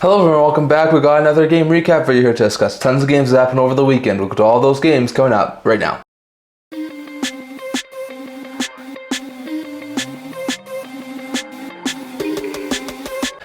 Hello everyone, welcome back. We got another game recap video here to discuss. Tons of games that happened over the weekend. We'll go to all those games coming up right now.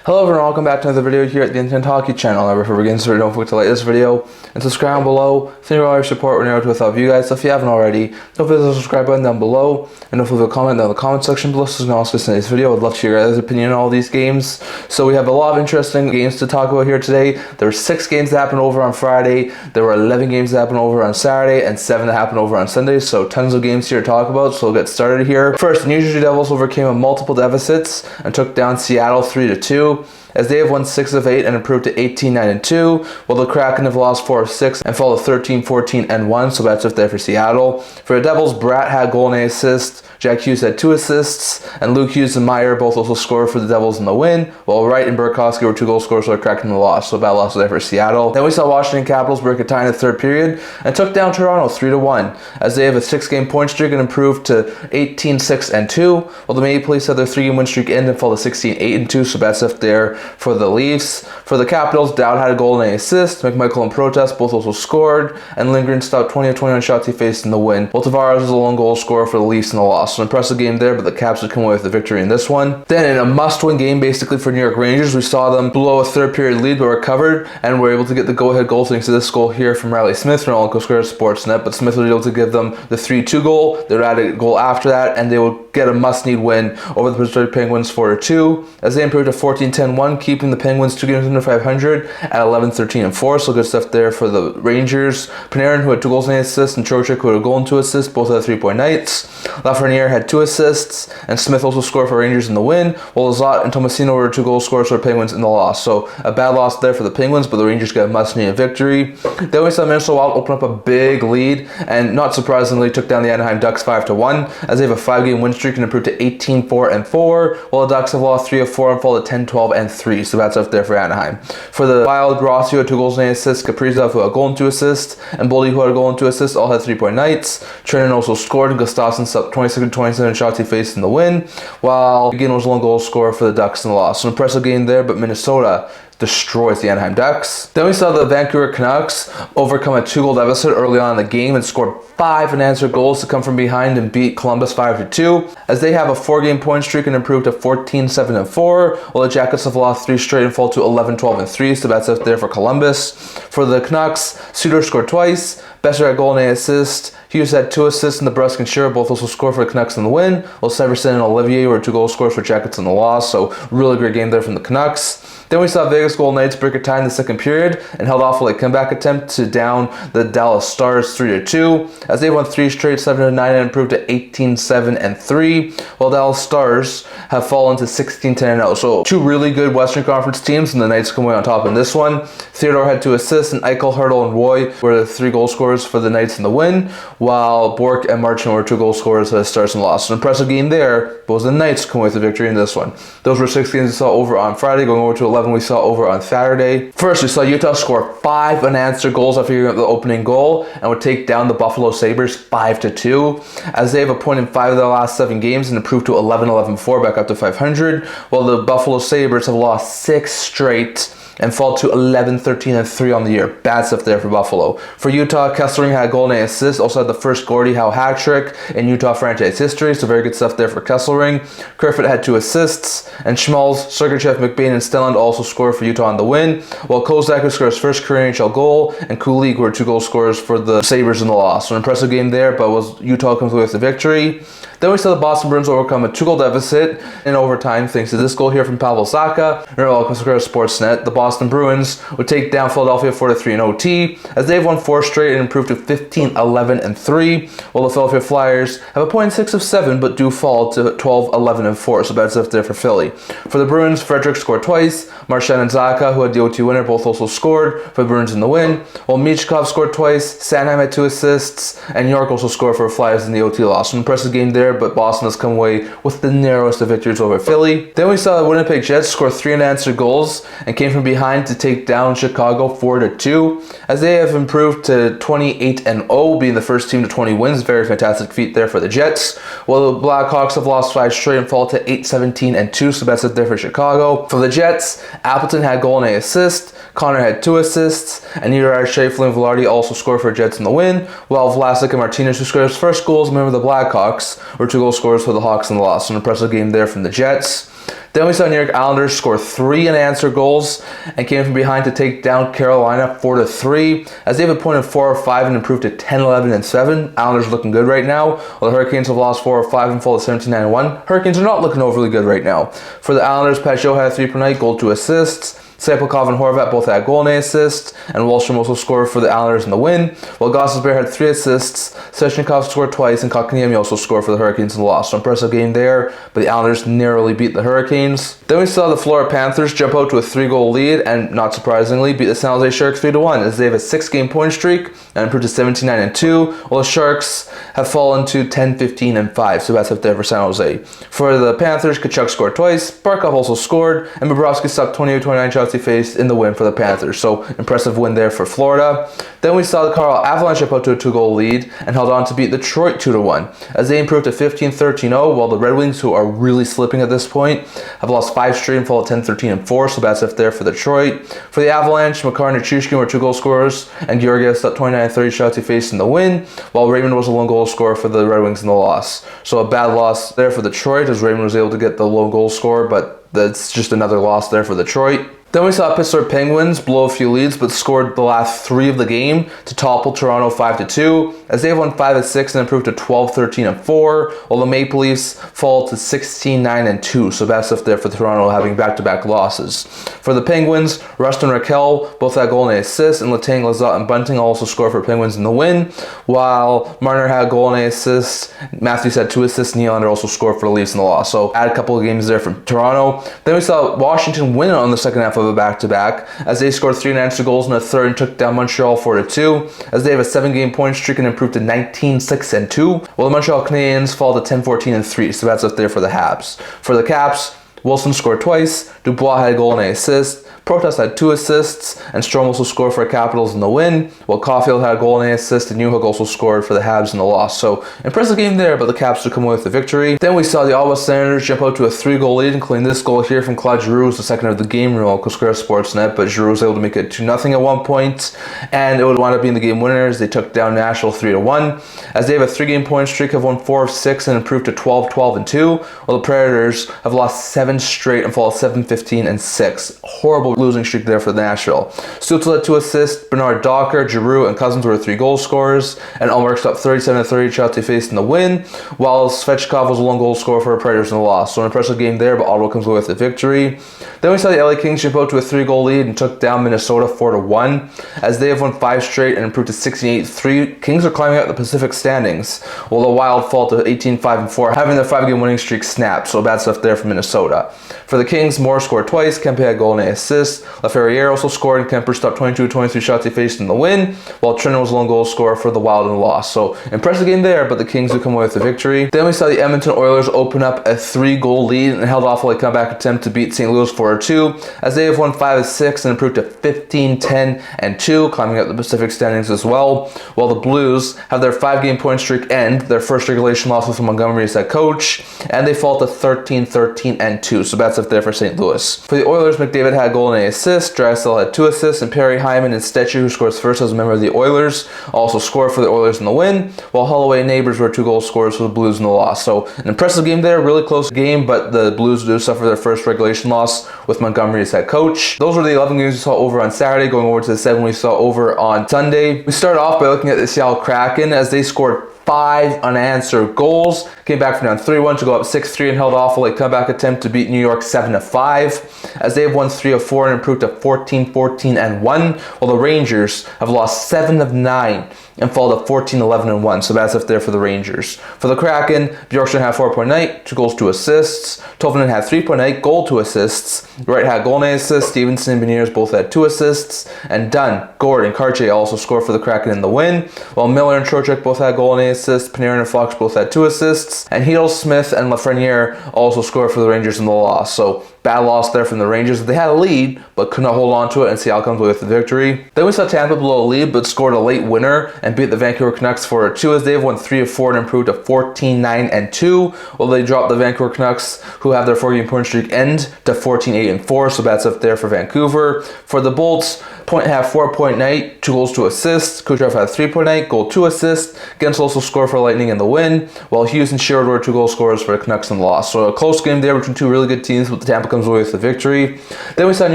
Hello everyone, welcome back to another video here at the Internet Hockey Channel. Now before we get into it, don't forget to like this video and subscribe below. Thank you for all your support. We're never to without you guys. So if you haven't already, don't forget to subscribe button down below and don't forget to comment down in the comment section below so you can also see this video. I'd love to hear your guys' opinion on all these games. So we have a lot of interesting games to talk about here today. There were 6 games that happened over on Friday. There were 11 games that happened over on Saturday and 7 that happened over on Sunday. So tons of games here to talk about. So we'll get started here. First, the New Jersey Devils overcame a multiple deficits and took down Seattle 3-2. As they have won 6 of 8 and improved to 18-9-2, while the Kraken have lost 4 of 6 and fall to 13-14-1, so that's it there for Seattle. For the Devils, Bratt had a goal and an assist, Jack Hughes had 2 assists, and Luke Hughes and Meyer both also scored for the Devils in the win, while Wright and Burakovsky were 2 goal scorers for the Kraken in the loss, so bad loss there for Seattle. Then we saw Washington Capitals break a tie in the third period and took down Toronto 3-1, as they have a 6-game point streak and improved to 18-6-2, while the Maple Leafs had their 3-game win streak end and fall to 16-8-2, so that's it there for the Leafs. For the Capitals, Dowd had a goal and an assist, McMichael and Protest both also scored, and Lindgren stopped 20 of 21 shots he faced in the win, while Tavares was a lone goal scorer for the Leafs in the loss. So an impressive game there, but the Caps would come away with the victory in this one. Then in a must-win game basically for New York Rangers, we saw them blow a third period lead but recovered and were able to get the go-ahead goal thanks to this goal here from Riley Smith from All Square Sportsnet, but Smith was able to give them the 3-2 goal. They would add a goal after that and they would get a must-need win over the Pittsburgh Penguins 4-2 as they improved to 14-10-1, keeping the Penguins 2 games under 500 at 11-13-4, so good stuff there for the Rangers. Panarin, who had 2 goals and an assist, and Trocheck, who had a goal and 2 assists, both had 3-point nights. Lafreniere had 2 assists, and Smith also scored for Rangers in the win, while Lizotte and Tomasino were 2 goal scorers for the Penguins in the loss. So a bad loss there for the Penguins, but the Rangers got a must-needed victory. Then we saw Minnesota Wild open up a big lead, and not surprisingly took down the Anaheim Ducks 5-1, as they have a 5-game win streak and improved to 18-4-4, while the Ducks have lost 3 of 4 and fall to 10-12-3, so that's up there for Anaheim. For the Wild, Rossi, who had 2 goals and an assist, Kaprizov, who had a goal and 2 assists, and Boldy, who had a goal and 2 assists, all had 3-point nights. Trennan also scored, and Gustafsson stopped 26-27 shots he faced in the win, while McGinn was a lone goal scorer for the Ducks in the loss. So an impressive game there, but Minnesota destroys the Anaheim Ducks. Then we saw the Vancouver Canucks overcome a 2-goal deficit early on in the game and scored 5 unanswered goals to come from behind and beat Columbus 5-2, as they have a 4-game point streak and improved to 14-7-4, while the Jackets have lost 3 straight and fall to 11-12-3, so that's up there for Columbus. For the Canucks, Suter scored twice, Besser had a goal and an assist, Hughes had 2 assists, and DeBrusk and Shearer both also scored for the Canucks in the win, while Severson and Olivier were 2 goal scorers for Jackets in the loss, so really great game there from the Canucks. Then we saw Vegas Golden Knights break a tie in the second period and held off a comeback attempt to down the Dallas Stars 3-2, as they won 3 straight 7-9 and improved to 18-7-3, while Dallas Stars have fallen to 16-10-0. So 2 really good Western Conference teams, and the Knights come away on top in this one. Theodore had 2 assists, and Eichel, Hurdle, and Roy were the 3 goal scorers for the Knights in the win, while Bork and Marchand were 2 goal scorers for the Stars in the loss. So an impressive game there, but it was the Knights come away with the victory in this one. Those were 6 games we saw over on Friday, going over to 11 we saw over on Saturday. First, we saw Utah score 5 unanswered goals after figuring out the opening goal and would take down the Buffalo Sabres 5-2, as they have a point in 5 of their last 7 games and improved to 11-11-4, back up to 500, while the Buffalo Sabres have lost 6 straight and fall to 11-13-3 on the year. Bad stuff there for Buffalo. For Utah, Kesselring had a goal and an assist, also had the first Gordie Howe hat trick in Utah franchise history, so very good stuff there for Kesselring. Kerfoot had 2 assists, and Schmalz, Sergachev, McBain, and Stelland also scored for Utah in the win, while Kozak would score his first career NHL goal, and Kulig were 2 goal scorers for the Sabres in the loss. So an impressive game there, but was Utah comes away with the victory. Then we saw the Boston Bruins overcome a 2-goal deficit in overtime thanks to this goal here from Pavel Zacha. All Square Sportsnet, the Boston Bruins would take down Philadelphia 4-3 in OT, as they've won 4 straight and improved to 15-11-3, while the Philadelphia Flyers have a point in 6 of 7 but do fall to 12-11-4, so that's up there for Philly. For the Bruins, Frederick scored twice, Marchand and Zacha, who had the OT winner, both also scored for the Bruins in the win, while Michkov scored twice, Sanheim had 2 assists, and York also scored for the Flyers in the OT loss. An impressive game there, but Boston has come away with the narrowest of victories over Philly. Then we saw the Winnipeg Jets score 3 unanswered goals and came from behind behind to take down Chicago 4-2, as they have improved to 28-0, being the first team to 20 wins. Very fantastic feat there for the Jets. While the Blackhawks have lost 5 straight and fall to 8-17-2, so that's it there for Chicago. For the Jets, Appleton had goal and 8 assists, Connor had 2 assists, and Niederreiter, Scheifele, and Velarde also scored for Jets in the win, while Vlasic and Martinez, who scored his first goals, member of the Blackhawks, were 2 goal scorers for the Hawks in the loss. So an impressive game there from the Jets. Then we saw New York Islanders score 3 unanswered goals and came from behind to take down Carolina 4-3, as they have a point of 4 of 5 and improved to 10-11-7. Islanders looking good right now, while the Hurricanes have lost 4 of 5 and fall to 17-1. Hurricanes are not looking overly good right now. For the Islanders, Pachot had 3 per night, goal, 2 assists. Sapelkov and Horvat both had goal and 8 assists, and Wallstrom also scored for the Islanders in the win, while Gostisbehere had 3 assists, Svechnikov scored twice, and Kotkaniemi also scored for the Hurricanes in the loss. So impressive game there, but the Islanders narrowly beat the Hurricanes. Then we saw the Florida Panthers jump out to a 3-goal lead, and not surprisingly, beat the San Jose Sharks 3-1, as they have a 6-game point streak and improved to 17-9-2, while the Sharks have fallen to 10-15-5, so that's up there for San Jose. For the Panthers, Kachuk scored twice, Barkov also scored, and Bobrovsky stopped 28-29 shots he faced in the win for the Panthers. So impressive win there for Florida. Then we saw the Colorado Avalanche jump out to a 2-goal lead and held on to beat Detroit 2-1, as they improved to 15-13-0, while the Red Wings, who are really slipping at this point, have lost 5 straight and fall at 10-13-4, so that's up there for Detroit. For the Avalanche, Makar and Nichushkin were 2 goal scorers, and Georgiev stopped 29-30 shots he faced in the win, while Raymond was a lone goal scorer for the Red Wings in the loss. So a bad loss there for Detroit, as Raymond was able to get the lone goal score, but that's just another loss there for Detroit. Then we saw Pittsburgh Penguins blow a few leads, but scored the last 3 of the game to topple Toronto 5-2, as they have won 5-6 and improved to 12-13-4, while the Maple Leafs fall to 16-9-2, so that's up there for Toronto having back-to-back losses. For the Penguins, Rust and Raquel both had goal and 8 assists, and Letang, Lizotte, and Bunting also scored for Penguins in the win, while Marner had goal and 8 assists, Matthews had 2 assists, and Nylander also scored for the Leafs in the loss. So add a couple of games there from Toronto. Then we saw Washington win on the second half of a back-to-back, as they scored 3 unanswered goals in the third and took down Montreal 4-2, as they have a 7-game point streak and improved to 19-6-2, while the Montreal Canadiens fall to 10-14-3, so that's up there for the Habs. For the Caps, Wilson scored twice, Dubois had a goal and 8 assists, Protas had 2 assists, and Strome also scored for the Capitals in the win, while Caulfield had a goal and 8 assists, and Newhook also scored for the Habs in the loss. So, impressive game there, but the Caps would come away with the victory. Then we saw the Ottawa Senators jump out to a 3-goal lead, including this goal here from Claude Giroux, the second of the game rule on Cosquera Sportsnet, but Giroux was able to make it 2-0 at one point, and it would wind up being the game winners. They took down Nashville 3-1, as they have a 3-game point streak, have won 4 of 6 and improved to 12-12-2, while the Predators have lost 7 straight and fall 7-15-6. Horrible losing streak there for Nashville. Stutzel had 2 assists, Bernard Docker, Giroux, and Cousins were 3 goal scorers, and Ullmark stopped 37-30 shots they faced in the win, while Svechnikov was a 1 goal scorer for the Predators in the loss. So an impressive game there, but Ottawa comes away with the victory. Then we saw the LA Kings jump out to a 3-goal lead and took down Minnesota 4-1, as they have won 5 straight and improved to 16-8-3. Kings are climbing up the Pacific standings, while the Wild fall to 18-5-4, having their 5-game winning streak snapped, so bad stuff there for Minnesota. For the Kings, Moore scored twice, Kempe had a goal and 8 assists, LaFerriere also scored, and Kemper stopped 22-23 shots he faced in the win, while Trenton was a lone goal scorer for the Wild in the loss. So impressive game there, but the Kings would come away with the victory. Then we saw the Edmonton Oilers open up a 3-goal lead and held off a comeback attempt to beat St. Louis 4-2, as they have won 5 of 6 and improved to 15-10-2, climbing up the Pacific standings as well, while the Blues have their 5-game point streak end, their first regulation loss with Montgomery as head coach, and they fall to 13-13-2, so that's up there for St. Louis. For the Oilers, McDavid had a goal and 8 assists, Drysdale had 2 assists, and Perry Hyman and Stetcher, who scores first as a member of the Oilers, also scored for the Oilers in the win, while Holloway and Neighbors were 2 goal scorers for the Blues in the loss. So an impressive game there, really close game, but the Blues do suffer their first regulation loss with Montgomery as head coach. Those were the 11 games we saw over on Saturday, going over to the 7 we saw over on Sunday. We started off by looking at the Seattle Kraken, as they scored 5 unanswered goals, came back from down 3-1 to go up 6-3 and held off a late comeback attempt to beat New York 7-5, as they have won 3 of 4 and improved to 14-14-1, while the Rangers have lost 7 of 9 and fall to 14-11-1, so that's up there for the Rangers. For the Kraken, Bjorkstrand had 4 point night, 2 goals, 2 assists. Tolvanen had 3 point night, goal, 2 assists. Wright had goal and 8 assists. Stevenson and Beniers both had 2 assists. And Dunn, Gord, and Cartier also scored for the Kraken in the win, while Miller and Trocheck both had goal and 8 assists. Panarin and Fox both had 2 assists. And Hedel, Smith, and Lafreniere also scored for the Rangers in the loss. So Bad loss there from the Rangers. They had a lead, but could not hold on to it, and Seattle comes away with the victory. Then we saw Tampa below a lead, but scored a late winner and beat the Vancouver Canucks 4-2 as they've won 3 of 4 and improved to 14-9-2. Well, they dropped the Vancouver Canucks, who have their 4-game point streak end, to 14-8-4, so that's up there for Vancouver. For the Bolts, Point had 4-point night, 2 goals, 2 assists. Kucherov had 3-point night, goal, 2 assists. Gensel also scored for Lightning in the win, while Hughes and Sherwood were 2 goal scorers for the Canucks in the loss. So a close game there between 2 really good teams, but the Tampa comes away with the victory. Then we saw New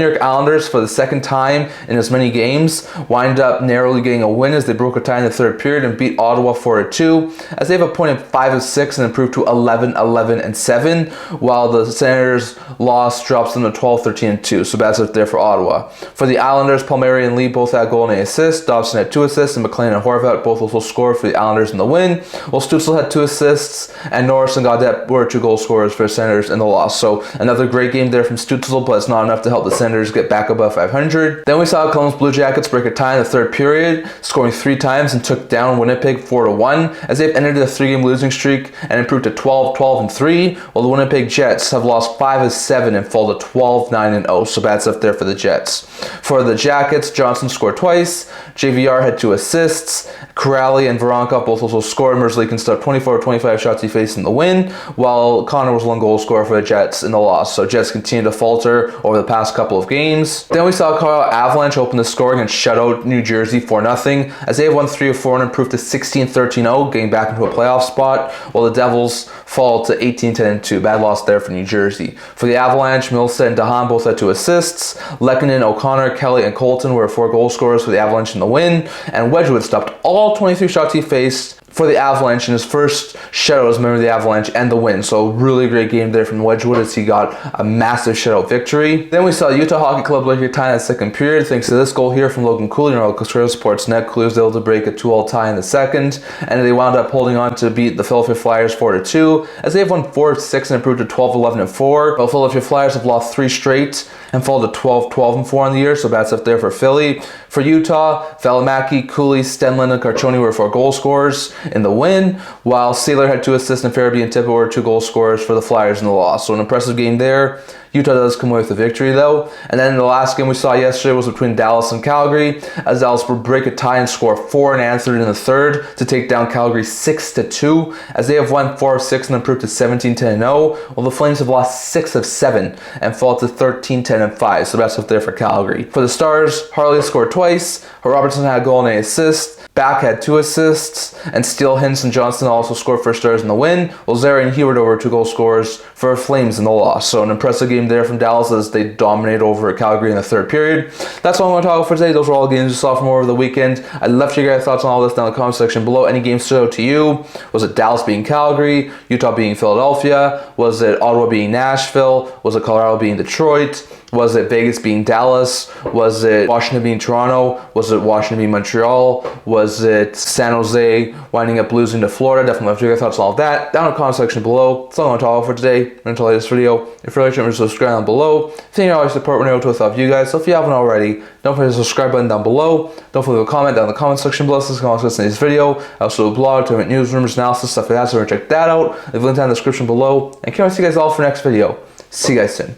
York Islanders for the second time in as many games wind up narrowly getting a win as they broke a tie in the third period and beat Ottawa 4-2, as they have a point in 5 of 6 and improved to 11-11-7, while the Senators' loss drops them to 12-13-2. So that's up there for Ottawa. For the Islanders, Palmieri and Lee both had a goal and an assist. Dobson had 2 assists, and McLean and Horvat both also scored for the Islanders in the win, while Stützle had 2 assists, and Norris and Gaudette were 2 goal scorers for the Senators in the loss. So another great game there from Stützle, but it's not enough to help the Senators get back above 500. Then we saw Columbus Blue Jackets break a tie in the third period, scoring 3 times and took down Winnipeg 4-1, as they've ended a 3-game losing streak and improved to 12-12-3, while the Winnipeg Jets have lost 5 of 7 and fall to 12-9-0. So that's up there for the Jets. For the Jackets, Johnson scored twice, JVR had 2 assists, Corrali and Veronka both also scored. Merzlikins stuck 24 of 25 shots he faced in the win, while Connor was 1 goal scorer for the Jets in the loss. So Jets continue to falter over the past couple of games. Then we saw Colorado Avalanche open the scoring and shut out New Jersey 4-0, as they have won 3 of 4 and improved to 16-13-0, getting back into a playoff spot, while the Devils fall to 18-10-2. Bad loss there for New Jersey. For the Avalanche, Milstead and Dahan both had 2 assists. Lehkonen, O'Connor, Kelly, and Colton were 4 goal scorers for the Avalanche in the win, and Wedgwood stopped all 23 shots he faced for the Avalanche in his first shutout as a member of the Avalanche and the win. So really great game there from Wedgwood as he got a massive shutout victory. Then we saw Utah Hockey Club break a tie in the second period thanks to this goal here from Logan Cooley on Australia Sportsnet. Cooley was able to break a 2-2 tie in the second, and they wound up holding on to beat the Philadelphia Flyers 4-2 as they have won 4 of 6 and improved to 12-11-4. While Philadelphia Flyers have lost 3 straight and fall to 12-12-4 on the year, so that's up there for Philly. For Utah, Valimaki, Cooley, Stenlund, and Carcioni were 4 goal scorers in the win, while Saylor had 2 assists and Farabee and Tipper were 2 goal scorers for the Flyers in the loss. So an impressive game there. Utah does come away with the victory though. And then the last game we saw yesterday was between Dallas and Calgary, as Dallas would break a tie and score 4 unanswered in the third to take down Calgary 6-2, as they have won 4 of 6 and improved to 17-10-0, while the Flames have lost 6 of 7 and fall to 13-10-5. So that's up there for Calgary. For the Stars, Harley scored twice, Robertson had a goal and an assist, Back had 2 assists, and Steele, Hinson, Johnson also scored for Stars in the win, while Zary and Heward were 2 goal scorers for Flames in the loss. So an impressive game there from Dallas as they dominate over Calgary in the third period. That's all I'm going to talk about for today. Those were all the games we saw from over the weekend. I'd love to hear your guys' thoughts on all this down in the comment section below. Any games stood out to you? Was it Dallas beating Calgary? Utah beating Philadelphia? Was it Ottawa beating Nashville? Was it Colorado beating Detroit? Was it Vegas beating Dallas? Was it Washington beating Toronto? Was it Washington beating Montreal? Was it San Jose winding up losing to Florida? Definitely love to hear your thoughts on all of that down in the comment section below. That's all I'm going to talk about for today. Until the latest video. If you're liking, subscribe down below. Thank you always support when I go to without you guys. So if you haven't already, don't forget the subscribe button down below. Don't forget to comment down in the comment section below. So comment on this video. I also do a blog, tournament news, rumors, analysis, stuff like that. So check that out. Leave a link down in the description below. And can't wait to see you guys all for the next video. See you guys soon.